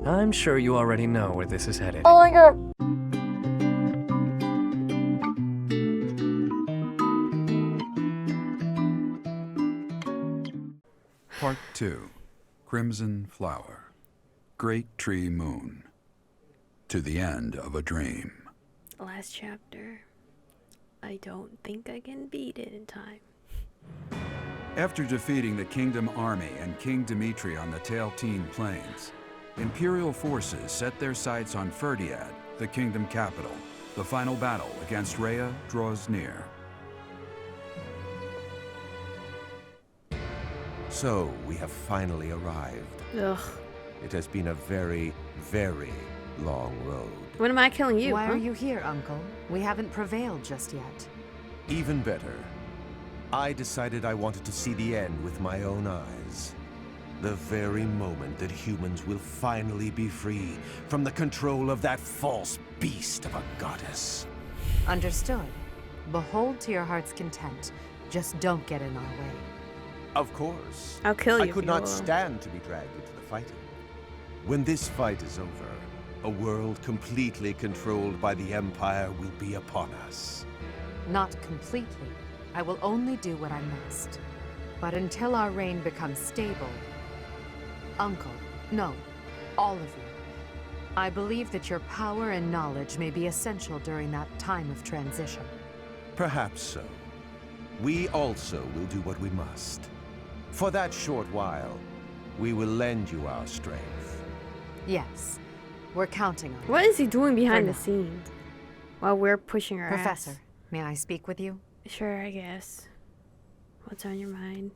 I'm sure you already know where this is headed. Oh my god. Part 2. Crimson Flower. Great Tree Moon. To the End of a Dream. Last chapter. I don't think I can beat it in time. After defeating the Kingdom Army and King Dimitri on the Tailteen Plains, Imperial forces set their sights on Ferdiad, the kingdom capital. The final battle against Rhea draws near. So, we have finally arrived. Ugh. It has been a very, very long road. When am I killing you? Why huh? are you here, Uncle? We haven't prevailed just yet. Even better, I decided I wanted to see the end with my own eyes. The very moment that humans will finally be free from the control of that false beast of a goddess. Understood. Behold to your heart's content. Just don't get in our way. Of course. I'll kill you I if could you not will. stand to be dragged into the fighting. When this fight is over, a world completely controlled by the Empire will be upon us. Not completely. I will only do what I must. But until our reign becomes stable, Uncle, no, all of you, I believe that your power and knowledge may be essential during that time of transition. Perhaps so. We also will do what we must. For that short while, we will lend you our strength. Yes, we're counting on What you. is he doing behind For the now. scenes? While we're pushing our Professor, ass? may I speak with you? Sure, I guess. What's on your mind?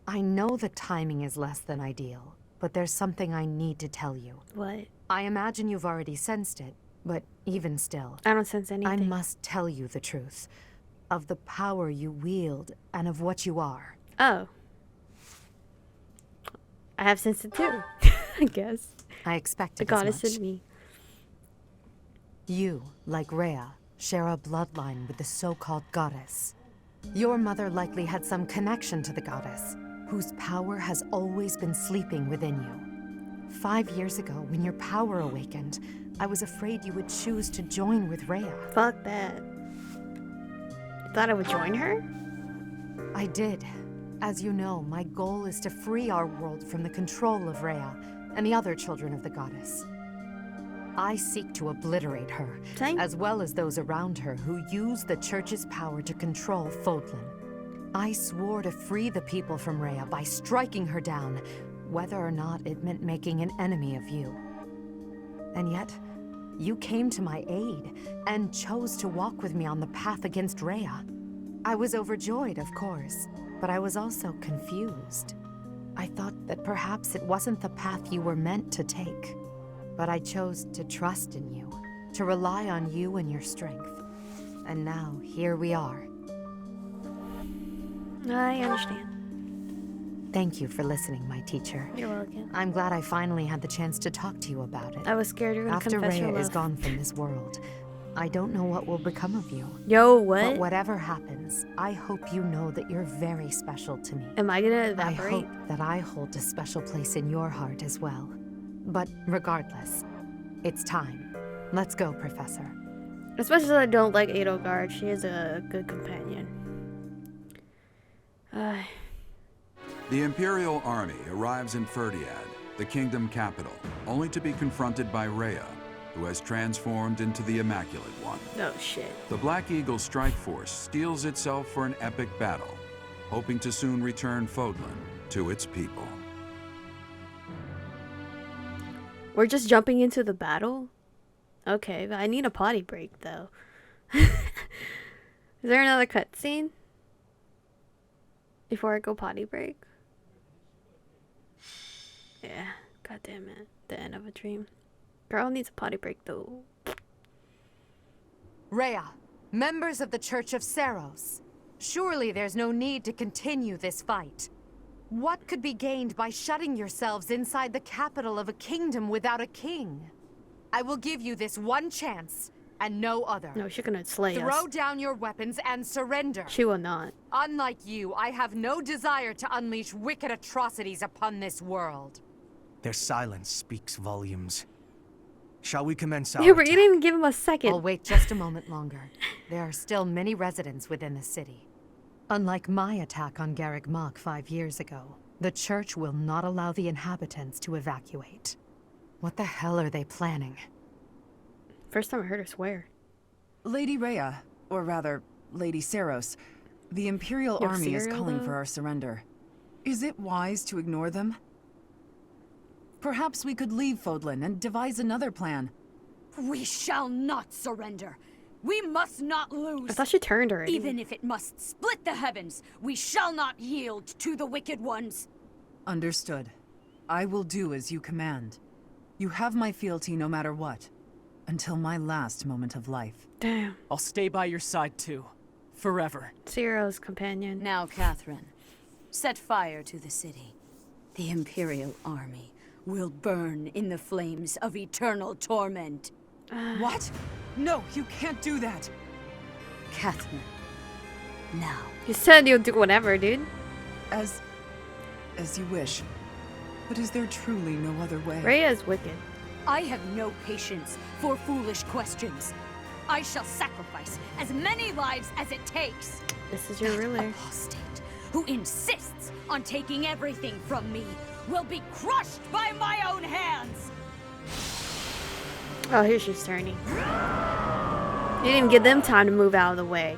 I know the timing is less than ideal, but there's something I need to tell you. What? I imagine you've already sensed it, but even still, I don't sense anything. I must tell you the truth of the power you wield and of what you are. Oh. I have sensed it too. I guess. I The expected goddess as much. in me. You, like Rhea, share a bloodline with the so-called goddess. Your mother likely had some connection to the goddess, whose power has always been sleeping within you. 5 years ago, when your power awakened, I was afraid you would choose to join with Rhea. Fuck that. You thought I would join her? I did. As you know, my goal is to free our world from the control of Rhea and the other children of the goddess. I seek to obliterate her, Same. as well as those around her who use the Church's power to control Fodlan. I swore to free the people from Rhea by striking her down, whether or not it meant making an enemy of you. And yet, you came to my aid and chose to walk with me on the path against Rhea. I was overjoyed, of course, but I was also confused. I thought that perhaps it wasn't the path you were meant to take. But I chose to trust in you, to rely on you and your strength. And now, here we are. I understand. Thank you for listening, my teacher. You're welcome. I'm glad I finally had the chance to talk to you about it. I was scared you were gonna After confess your Rhea love. is gone from this world, I don't know what will become of you. Yo, what? But whatever happens, I hope you know that you're very special to me. Am I gonna I evaporate? hope that I hold a special place in your heart as well. But regardless, it's time. Let's go, Professor. Especially since I don't like Edelgard. She is a good companion. The Imperial Army arrives in Ferdiad, the kingdom capital, only to be confronted by Rhea, who has transformed into the Immaculate One. Oh shit. The Black Eagle strike force steels itself for an epic battle, hoping to soon return Fodlan to its people. We're just jumping into the battle? Okay, but I need a potty break though. Is there another cutscene? Before I go potty break? Yeah, god damn it. The end of a dream. Girl needs a potty break though. Rhea, members of the Church of Seros. Surely there's no need to continue this fight. What could be gained by shutting yourselves inside the capital of a kingdom without a king? I will give you this one chance, and no other. No, she's gonna slay Throw us. down your weapons and surrender. She will not. Unlike you, I have no desire to unleash wicked atrocities upon this world. Their silence speaks volumes. Shall we commence our Yeah, but you attack? didn't even give him a second. I'll wait just a moment longer. There are still many residents within the city. Unlike my attack on Garrick Mach 5 years ago, the church will not allow the inhabitants to evacuate. What the hell are they planning? First time I heard her swear. Lady Rhea, or rather, Lady Saros, the Imperial Army is cereal, calling though? for our surrender. Is it wise to ignore them? Perhaps we could leave Fodlan and devise another plan. We shall not surrender. We must not lose. I thought she turned already. Even if it must split the heavens, we shall not yield to the wicked ones. Understood. I will do as you command. You have my fealty no matter what. Until my last moment of life. Damn. I'll stay by your side too. Forever. Zero's companion. Now, Catherine, set fire to the city. The Imperial Army will burn in the flames of eternal torment. What? No, you can't do that! Catherine, now. You said you'll do whatever, dude. As you wish. But is there truly no other way? Rhea's wicked. I have no patience for foolish questions. I shall sacrifice as many lives as it takes. This is your That ruler. apostate who insists on taking everything from me will be crushed by my own hands. Oh, here she's turning. You didn't even give them time to move out of the way.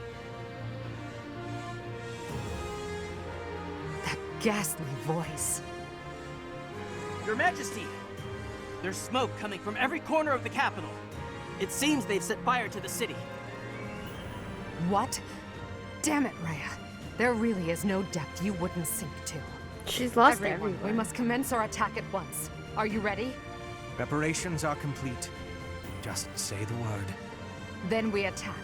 That ghastly voice. Your Majesty! There's smoke coming from every corner of the capital. It seems they've set fire to the city. What? Damn it, Rhea. There really is no depth you wouldn't sink to. She's lost Everyone, everywhere. we must commence our attack at once. Are you ready? Preparations are complete. Just say the word. Then we attack.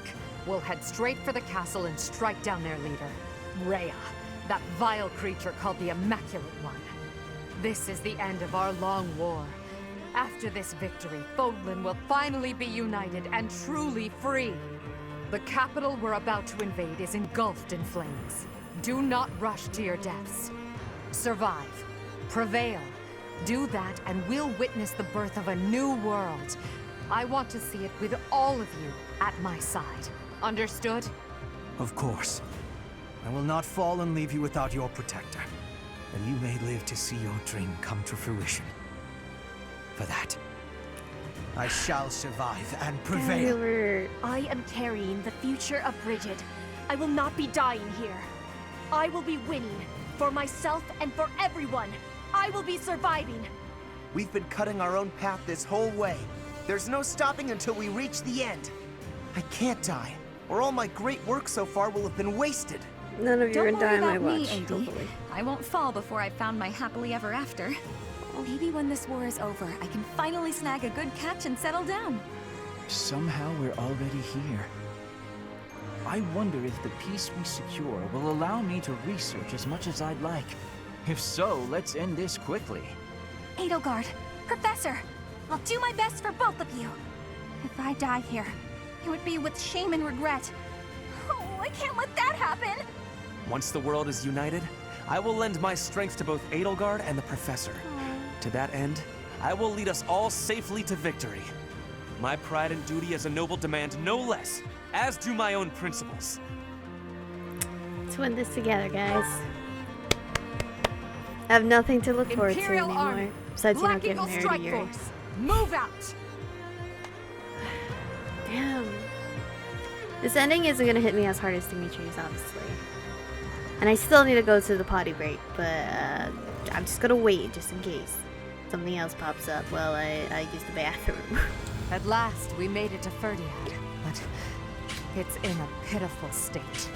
We'll head straight for the castle and strike down their leader, Rhea, that vile creature called the Immaculate One. This is the end of our long war. After this victory, Fodlan will finally be united and truly free. The capital we're about to invade is engulfed in flames. Do not rush to your deaths. Survive. Prevail. Do that and we'll witness the birth of a new world. I want to see it with all of you at my side. Understood? Of course. I will not fall and leave you without your protector. And you may live to see your dream come to fruition. For that, I shall survive and prevail. Taylor. I am carrying the future of Bridget. I will not be dying here. I will be winning. For myself and for everyone. I will be surviving. We've been cutting our own path this whole way. There's no stopping until we reach the end. I can't die, or all my great work so far will have been wasted. None of you are Don't gonna worry die on my about me, watch. AD. Hopefully. I won't fall before I've found my happily ever after. Maybe when this war is over, I can finally snag a good catch and settle down. Somehow we're already here. I wonder if the peace we secure will allow me to research as much as I'd like. If so, let's end this quickly. Edelgard, Professor, I'll do my best for both of you. If I die here, it would be with shame and regret. Oh, I can't let that happen! Once the world is united, I will lend my strength to both Edelgard and the Professor. To that end, I will lead us all safely to victory. My pride and duty as a noble demand no less, as do my own principles. Let's win this together, guys. I have nothing to look forward to Imperial anymore. Army, Besides, you know, Black getting Eagle married to Strike Yuri. Force, move out! Damn. This ending isn't gonna hit me as hard as Dimitri's, obviously. And I still need to go to the potty break, but I'm just gonna wait just in case something else pops up while I use the bathroom. At last, we made it to Ferdiad, but it's in a pitiful state.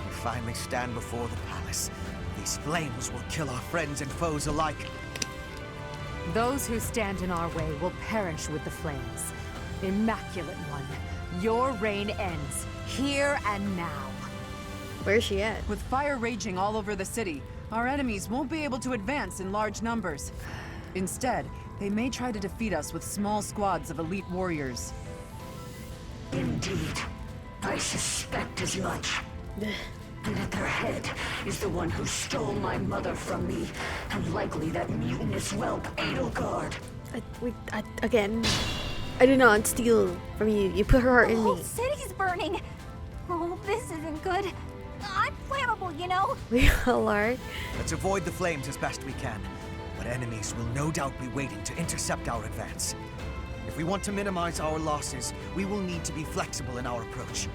We finally stand before the palace. These flames will kill our friends and foes alike. Those who stand in our way will perish with the flames. Immaculate One, your reign ends, here and now. Where's she at? With fire raging all over the city, our enemies won't be able to advance in large numbers. Instead, they may try to defeat us with small squads of elite warriors. Indeed, I suspect as much. And at their head is the one who stole my mother from me, and likely that mutinous whelp Edelgard. Again, I did not steal from you. You put her heart in The whole me. city's burning. Oh, this isn't good. I'm flammable, you know. We all are. Let's avoid the flames as best we can, but enemies will no doubt be waiting to intercept our advance. If we want to minimize our losses, we will need to be flexible in our approach.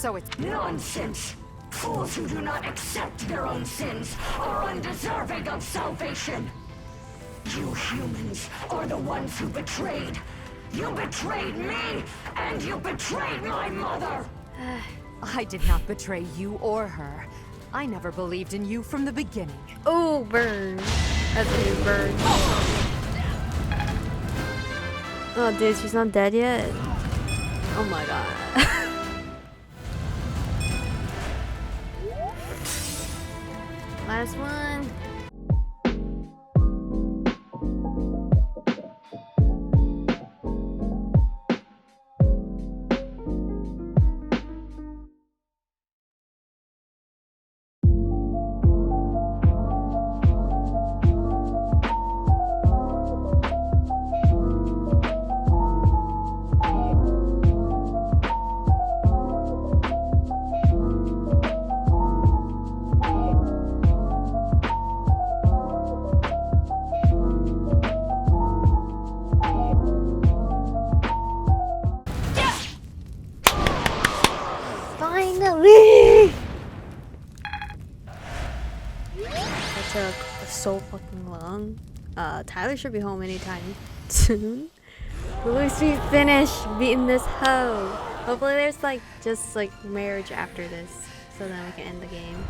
So it's nonsense! Fools who do not accept their own sins are undeserving of salvation! You humans are the ones who betrayed! You betrayed me, and you betrayed my mother! I did not betray you or her. I never believed in you from the beginning. Oh, burn. That's a new burn. Oh, dude, she's not dead yet? Oh my god. Last one. That took so fucking long. Tyler should be home anytime soon. At least we finish beating this hoe. Hopefully there's like just like marriage after this, so then we can end the game.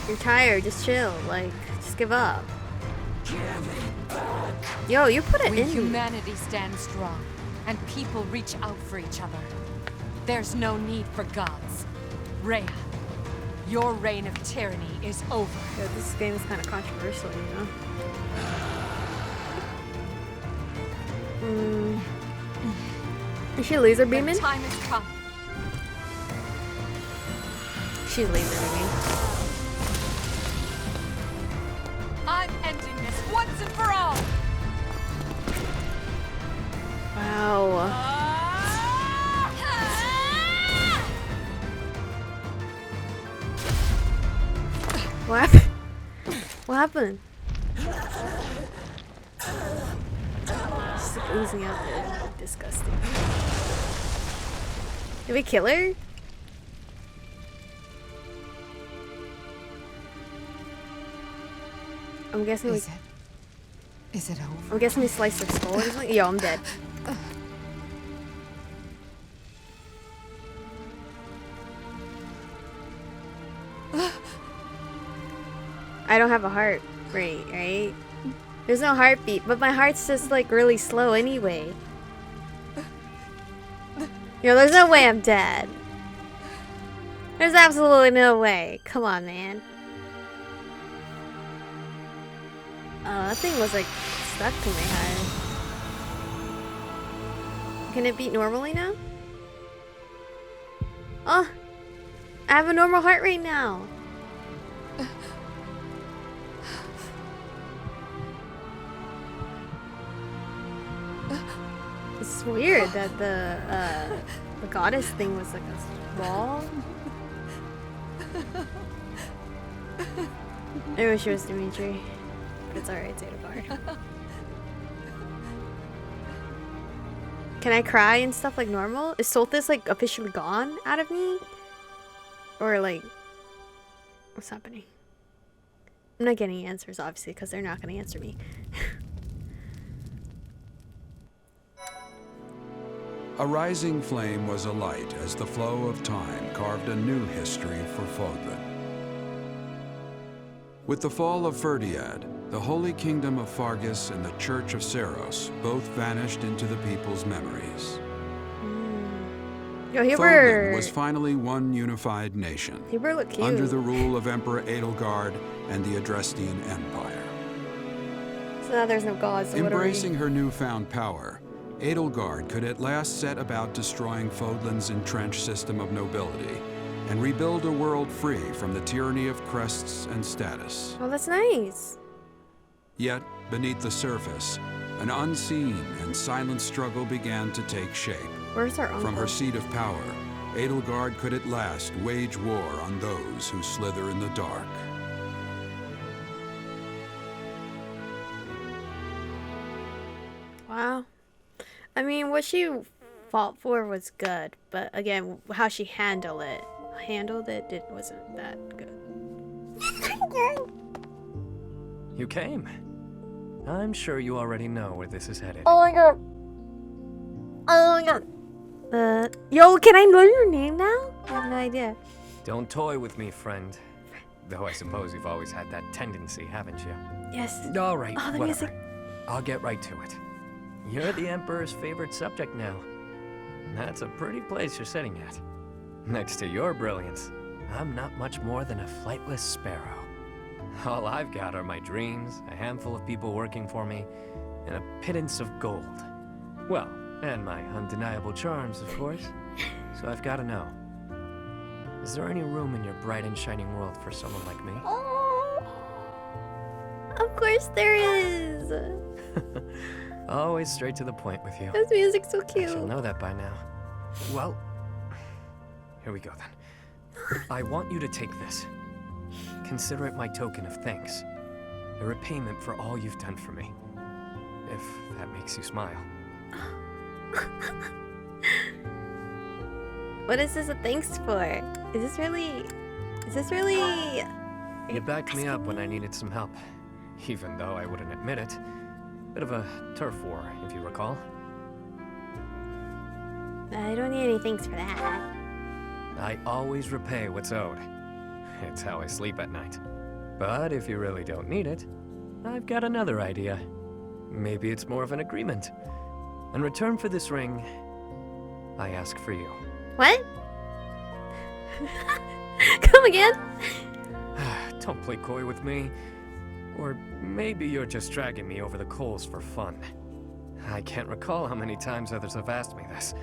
You're tired, just chill, like, just give up. Yo, you put it when in. Humanity stands strong, and people reach out for each other, there's no need for gods. Rhea, your reign of tyranny is over. Yo, this game is kind of controversial, you know? Is she laser beaming? The time has come. She's laser beaming. I'm ending this once and for all. Wow. What happened? What happened? Just like oozing out there. Disgusting. Did we kill her? I'm guessing we... Is it over? I'm guessing we sliced her skull or something? Yo, I'm dead. I don't have a heart rate, right? There's no heartbeat, but my heart's just like really slow anyway. Yo, there's no way I'm dead. There's absolutely no way. Come on, man. Oh, that thing was like stuck to my head. Can it beat normally now? Oh, I have a normal heart rate now. It's weird that the goddess thing was like a ball. I wish it was Dimitri. But it's alright, it's Edelgard. Can I cry and stuff like normal? Is Solthis like officially gone out of me? Or like, what's happening? I'm not getting answers obviously because they're not going to answer me. A rising flame was alight as the flow of time carved a new history for Fodlan. With the fall of Ferdiad, the Holy Kingdom of Fargus and the Church of Seros both vanished into the people's memories. Yo, Fodlan was finally one unified nation, Huber looked cute. under the rule of Emperor Edelgard and the Adrestian Empire. So now there's no gods. So Embracing her newfound power, Edelgard could at last set about destroying Fodlan's entrenched system of nobility and rebuild a world free from the tyranny of crests and status. Oh, that's nice. Yet, beneath the surface, an unseen and silent struggle began to take shape. Where's our uncle? From her seat of power, Edelgard could at last wage war on those who slither in the dark. Wow. I mean, what she fought for was good, but again, how she handled it wasn't that good. You came. I'm sure you already know where this is headed. Oh my god. Oh my god. Yo, can I learn your name now? I have no idea. Don't toy with me, friend. Though I suppose you've always had that tendency, haven't you? Yes. All right, Oh, the whatever. music. I'll get right to it. You're the Emperor's favorite subject now. That's a pretty place you're sitting at. Next to your brilliance, I'm not much more than a flightless sparrow. All I've got are my dreams, a handful of people working for me, and a pittance of gold. Well, and my undeniable charms, of course. So I've got to know, is there any room in your bright and shining world for someone like me? Oh, of course there is. Always straight to the point with you. This music's so I cute. should know that by now. Well, here we go then. I want you to take this. Consider it my token of thanks. A repayment for all you've done for me. If that makes you smile. What is this a thanks for? Is this really... You backed me up when I needed some help, even though I wouldn't admit it. Bit of a turf war, if you recall. I don't need any thanks for that. I always repay what's owed. It's how I sleep at night. But if you really don't need it, I've got another idea. Maybe it's more of an agreement. In return for this ring, I ask for you. What? Come again? Don't play coy with me. Or maybe you're just dragging me over the coals for fun. I can't recall how many times others have asked me this.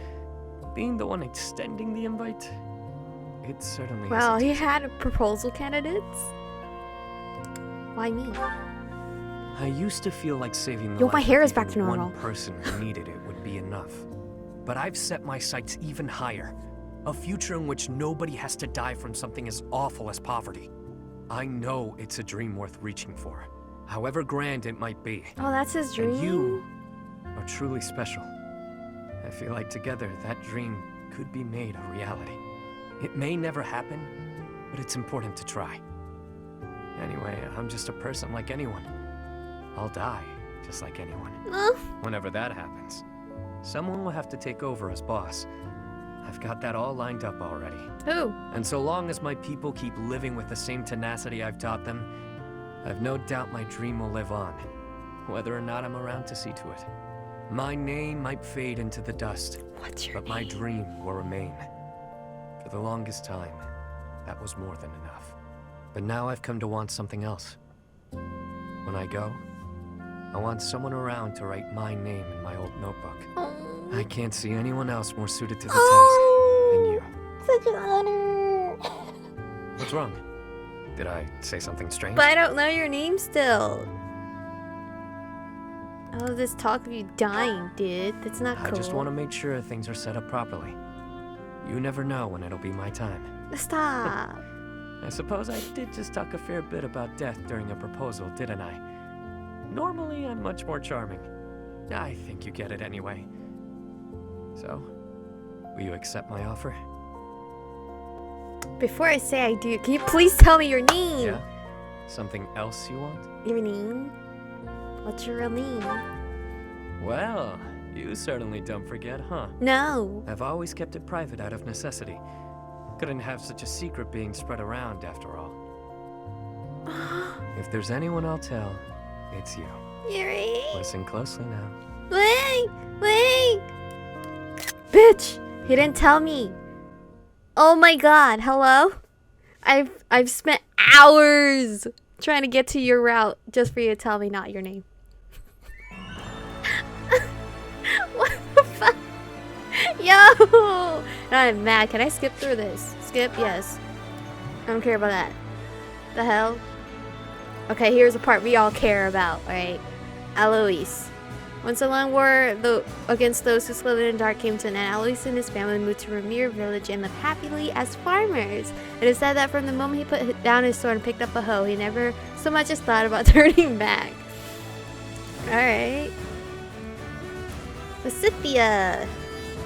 Being the one extending the invite, it certainly Well, isn't. he had proposal candidates. Why me? I used to feel like saving the Yo, life my hair of is back to even normal. one person who needed it would be enough. But I've set my sights even higher. A future in which nobody has to die from something as awful as poverty. I know it's a dream worth reaching for, however grand it might be. Oh, that's his dream? And you are truly special. I feel like together that dream could be made a reality. It may never happen, but it's important to try. Anyway, I'm just a person like anyone. I'll die just like anyone. Whenever that happens, someone will have to take over as boss. I've got that all lined up already. Who? And so long as my people keep living with the same tenacity I've taught them, I've no doubt my dream will live on, whether or not I'm around to see to it. My name might fade into the dust, but my dream will remain. For the longest time, that was more than enough. But now I've come to want something else. When I go, I want someone around to write my name in my old notebook. I can't see anyone else more suited to the task than you. Such an honor. What's wrong? Did I say something strange? But I don't know your name still. All of this talk of you dying, dude. That's not cool. I just want to make sure things are set up properly. You never know when it'll be my time. Stop. I suppose I did just talk a fair bit about death during a proposal, didn't I? Normally, I'm much more charming. I think you get it anyway. So, will you accept my offer? Before I say I do, can you please tell me your name? Yeah? Something else you want? Your name? What's your real name? Well, you certainly don't forget, huh? No. I've always kept it private out of necessity. Couldn't have such a secret being spread around, after all. If there's anyone I'll tell, it's you. Yuri. Listen closely now. Wait! Bitch! He didn't tell me. Oh my god, hello? I've spent hours trying to get to your route just for you to tell me not your name. What the fuck? Yo! I'm mad. Can I skip through this? Skip? Yes. I don't care about that. The hell? Okay, here's the part we all care about, alright? Alois. Once a long war against those who slithered in the dark came to an end, Alois and his family moved to Ramir village and lived happily as farmers. It is said that from the moment he put down his sword and picked up a hoe, he never so much as thought about turning back. Alright. Lysithea.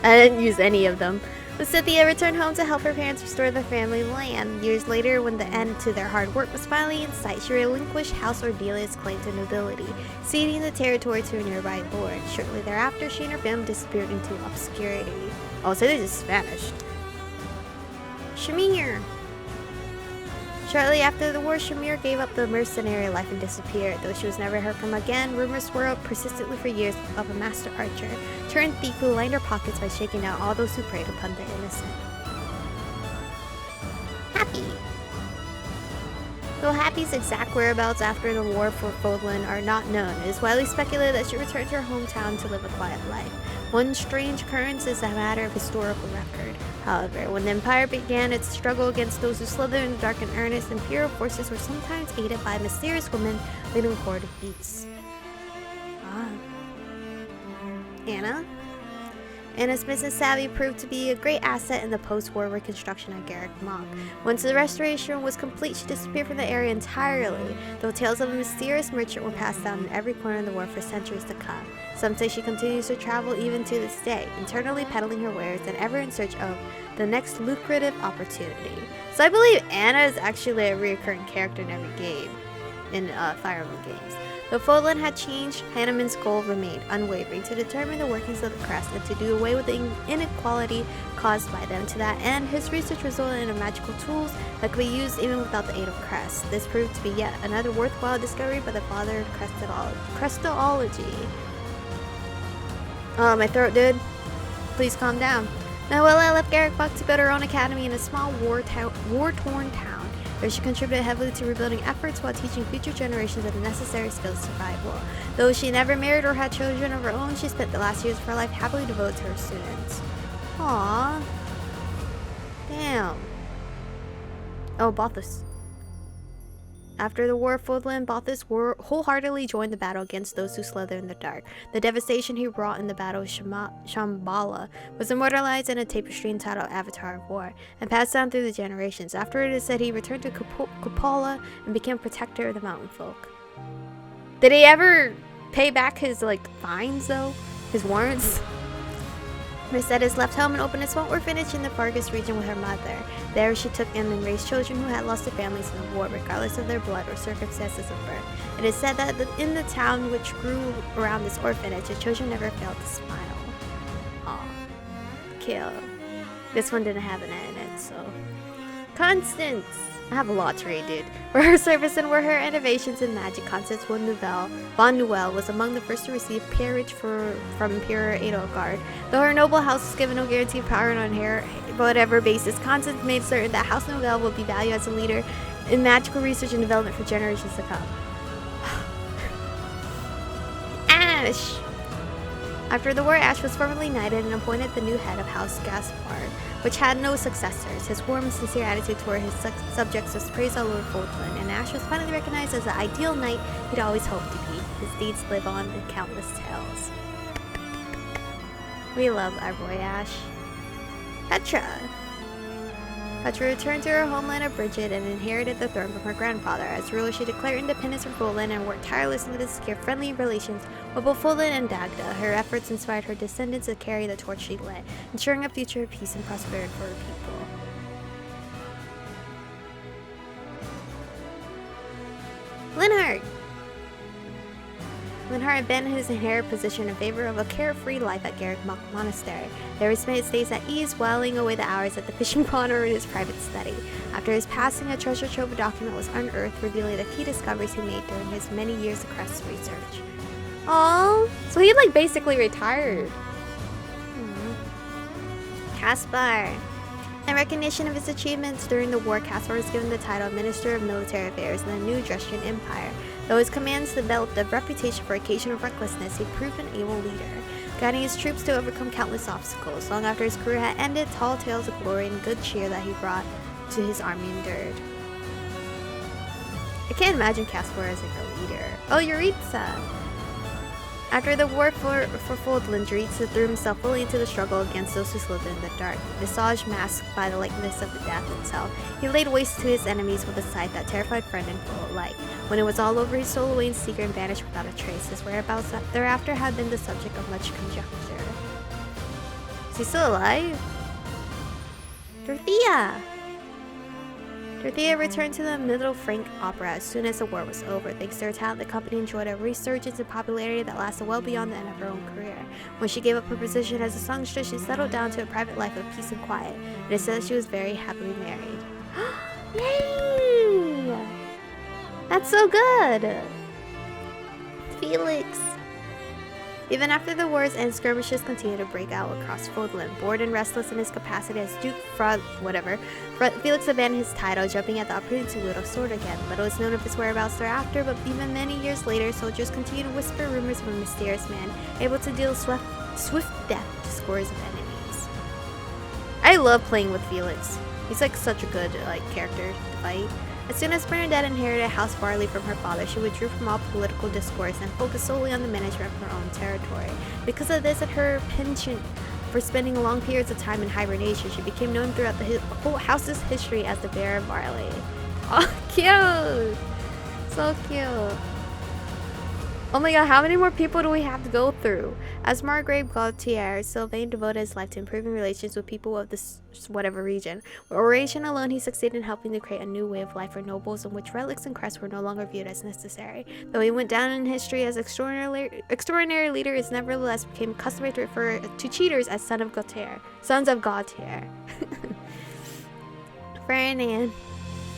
I didn't use any of them. Lysithea returned home to help her parents restore their family land. Years later, when the end to their hard work was finally in sight, she relinquished House Ordelia's claim to nobility, ceding the territory to a nearby lord. Shortly thereafter, she and her family disappeared into obscurity. Oh, so they just vanished. Shamir. Shortly after the war, Shamir gave up the mercenary life and disappeared. Though she was never heard from again, rumors swirled persistently for years of a master archer, turned thief who lined her pockets by shaking down all those who preyed upon the innocent. Happy. Though Happy's exact whereabouts after the war for Fodlan are not known, it is widely speculated that she returned to her hometown to live a quiet life. One strange occurrence is a matter of historical record. However, when the Empire began its struggle against those who slithered in the dark and earnest, Imperial forces were sometimes aided by mysterious women leading a horde of beasts. Ah. Anna? Anna's business savvy proved to be a great asset in the post-war reconstruction at Garrick Mach. Once the restoration was complete, she disappeared from the area entirely, though tales of a mysterious merchant were passed down in every corner of the world for centuries to come. Some say she continues to travel even to this day, internally peddling her wares and ever in search of the next lucrative opportunity. So I believe Anna is actually a recurring character in every game, in Fire Emblem games. Though Fodlan had changed, Hanneman's goal remained unwavering to determine the workings of the crest and to do away with the inequality caused by them. To that end, his research resulted in magical tools that could be used even without the aid of crest. This proved to be yet another worthwhile discovery by the father of crestology. Oh, my throat, dude. Please calm down. Noella left Garrick Mach to build her own academy in a small war-torn town, where she contributed heavily to rebuilding efforts while teaching future generations of the necessary skills of survival. Though she never married or had children of her own, she spent the last years of her life happily devoted to her students. Aww. Damn. Oh, Balthus. After the war, Fodlan and Balthus wholeheartedly joined the battle against those who slither in the dark. The devastation he wrought in the Battle of Shambhala was immortalized in a tapestry entitled Avatar of War, and passed down through the generations. After it is said he returned to Cupola and became protector of the mountain folk. Did he ever pay back his, fines, though? His warrants? Mercedes left home and opened a small orphanage in the Fargus region with her mother. There she took in and raised children who had lost their families in the war, regardless of their blood or circumstances of birth. It is said that in the town which grew around this orphanage, the children never failed to smile. Aw. Kill. This one didn't have an N in it, so... Constance! I have a lot to read, dude. For her service and were her innovations in magic, Constance von Nuel was among the first to receive peerage from Emperor Edelgard. Though her noble house was given no guarantee of power on whatever basis, Constance made certain that House Novel would be valued as a leader in magical research and development for generations to come. Ash! After the war, Ash was formally knighted and appointed the new head of House Gaspard, which had no successors. His warm and sincere attitude toward his subjects was praised all over Fodlan, and Ash was finally recognized as the ideal knight he'd always hoped to be. His deeds live on in countless tales. We love our boy Ash. Petra returned to her homeland of Bridget and inherited the throne from her grandfather. As ruler, she declared independence from Fodlan and worked tirelessly to secure friendly relations with both Fodlan and Dagda. Her efforts inspired her descendants to carry the torch she lit, ensuring a future of peace and prosperity for her people. Linhardt abandoned his inherited position in favor of a carefree life at Garrick Mach Monastery. There he spent his days at ease, whiling away the hours at the fishing pond or in his private study. After his passing, a treasure trove of document was unearthed, revealing the key discoveries he made during his many years of crest research. Aww, so he basically retired. Caspar. In recognition of his achievements during the war, Caspar was given the title of Minister of Military Affairs in the new Drustian Empire. Though his commands developed a reputation for occasional recklessness, he proved an able leader, guiding his troops to overcome countless obstacles. Long after his career had ended, tall tales of glory and good cheer that he brought to his army endured. I can't imagine Caspar as a leader. Oh, Yuritsa! After the war for Fodlan, Yuritsa threw himself fully into the struggle against those who slithered in the dark. Visage masked by the likeness of the death itself, he laid waste to his enemies with a sight that terrified friend and foe alike. When it was all over, he stole away in secret and vanished without a trace. His whereabouts thereafter had been the subject of much conjecture. Is he still alive? Dorothea! Dorothea returned to the Middle Frank Opera as soon as the war was over. Thanks to her talent, the company enjoyed a resurgence in popularity that lasted well beyond the end of her own career. When she gave up her position as a songstress, she settled down to a private life of peace and quiet. It is said that she was very happily married. Yay! That's so good! Felix! Even after the war's end, skirmishes continued to break out across Fodlan. Bored and restless in his capacity as Duke Felix abandoned his title, jumping at the opportunity to wield a sword again. Little is known of his whereabouts thereafter, but even many years later, soldiers continue to whisper rumors of a mysterious man able to deal swift death to scores of enemies. I love playing with Felix. He's such a good character to fight. As soon as Bernadette inherited House Farley from her father, she withdrew from all political discourse and focused solely on the management of her own territory. Because of this and her penchant for spending long periods of time in hibernation. She became known throughout the whole house's history as the Bear of Barley. Oh, cute! So cute. Oh my god, how many more people do we have to go through? As Margrave Gaultier, Sylvain devoted his life to improving relations with people of this whatever region. With oration alone, he succeeded in helping to create a new way of life for nobles in which relics and crests were no longer viewed as necessary. Though he went down in history as extraordinary leader, it nevertheless became customary to refer to cheaters as sons of Gaultier. Ferdinand,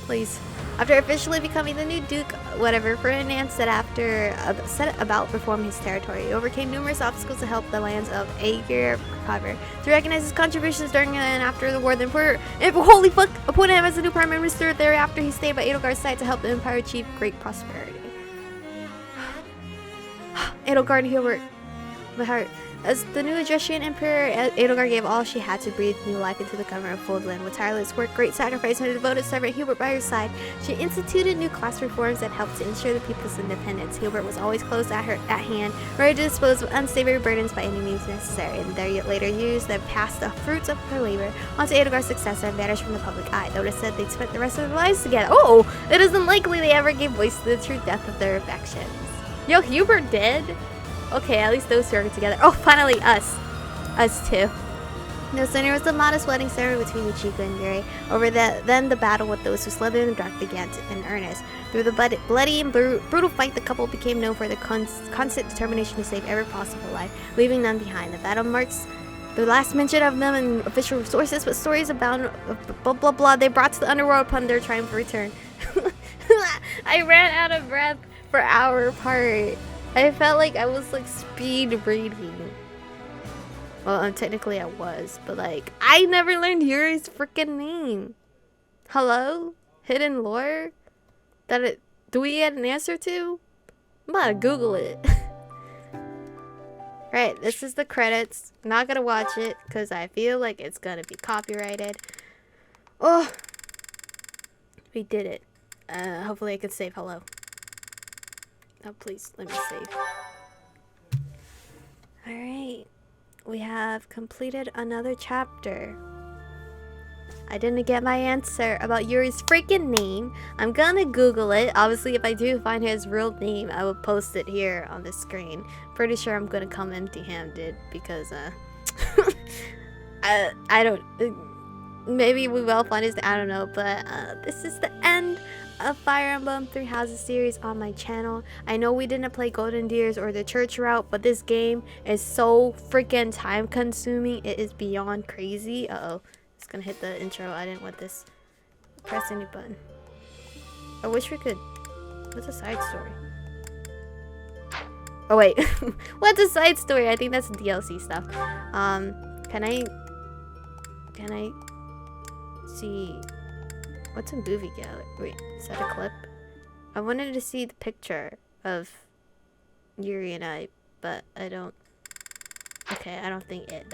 please. After officially becoming the new Duke, Ferdinand set about reforming his territory. He overcame numerous obstacles to help the lands of Aegir recover. To recognize his contributions during and after the war, the Emperor, holy fuck, appointed him as the new Prime Minister. Thereafter, he stayed by Edelgard's side to help the Empire achieve great prosperity. Edelgard and Hubert, my heart. As the new Adrestian Emperor, Edelgard gave all she had to breathe new life into the government of Fodlan. With tireless work, great sacrifice, and her devoted servant Hubert by her side, she instituted new class reforms that helped to ensure the people's independence. Hubert was always close at hand, ready to dispose of unsavory burdens by any means necessary. In their later years, they passed the fruits of her labor onto Edelgard's successor and vanished from the public eye. Though it is said they'd spent the rest of their lives together. Oh, it isn't likely they ever gave voice to the true depth of their affections. Yo, Hubert dead? Okay, at least those two are together. Oh, finally, us. Us too. No sooner was the modest wedding ceremony between Ichigo and Yuri over then the battle with those who slithered in the dark began in earnest. Through the bloody and brutal fight, the couple became known for their constant determination to save every possible life, leaving none behind. The battle marks the last mention of them in official sources, but stories abound of blah blah blah they brought to the underworld upon their triumphant return. I ran out of breath for our part. I felt like I was like speed reading. Well, technically I was, but like I never learned Yuri's freaking name. Hello? Hidden lore? Do we get an answer to? I'm about to Google it. Right, this is the credits. I'm not gonna watch it because I feel like it's gonna be copyrighted. Oh, we did it. Hopefully I can save hello. Oh, please, let me save. Alright. We have completed another chapter. I didn't get my answer about Yuri's freaking name. I'm gonna Google it. Obviously, if I do find his real name, I will post it here on the screen. Pretty sure I'm gonna come empty-handed because, I don't... maybe we will find his... I don't know, but, this is the end of Fire Emblem 3 Houses series on my channel. I know we didn't play Golden Deers or the church route, but this game is so freaking time consuming. It is beyond crazy. Uh-oh. It's gonna hit the intro. I didn't want this. Press any button. I wish we could... What's a side story? Oh wait. What's a side story? I think that's DLC stuff. Can I see... What's a movie gallery? Wait, is that a clip? I wanted to see the picture of Yuri and I, but I don't... Okay, I don't think it...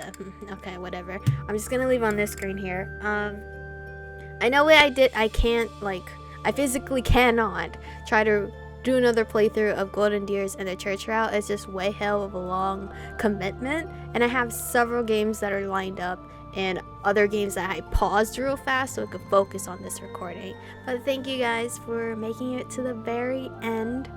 okay, whatever. I'm just gonna leave on this screen here. I know what I can't, like... I physically cannot try to do another playthrough of Golden Deers and the church route. It's just way hell of a long commitment. And I have several games that are lined up and other games that I paused real fast so I could focus on this recording. But thank you guys for making it to the very end.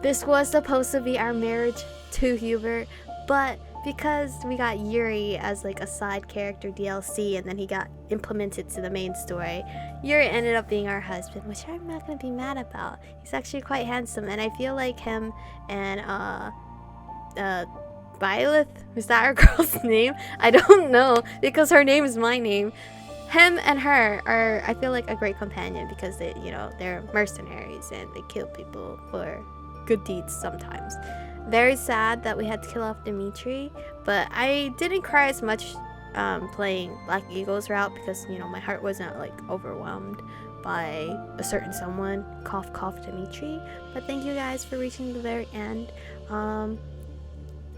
This was supposed to be our marriage to Hubert, but because we got Yuri as like a side character DLC and then he got implemented to the main story, Yuri ended up being our husband, which I'm not gonna be mad about. He's actually quite handsome, and I feel like him and Violet, is that our girl's name? I don't know, because her name is my name. Him and her are, I feel like, a great companion because they, you know, they're mercenaries and they kill people for good deeds sometimes. Very sad that we had to kill off Dimitri, but I didn't cry as much playing Black Eagle's route because, you know, my heart wasn't like overwhelmed by a certain someone, cough cough Dimitri. But thank you guys for reaching the very end.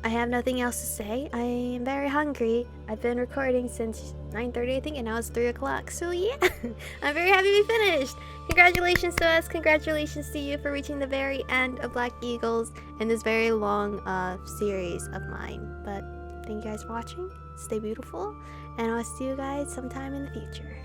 I have nothing else to say. I am very hungry. I've been recording since 9:30 I think, and now it's 3 o'clock. So yeah, I'm very happy we finished. Congratulations to us. Congratulations to you for reaching the very end of Black Eagles in this very long series of mine. But thank you guys for watching. stay beautiful, and I'll see you guys sometime in the future.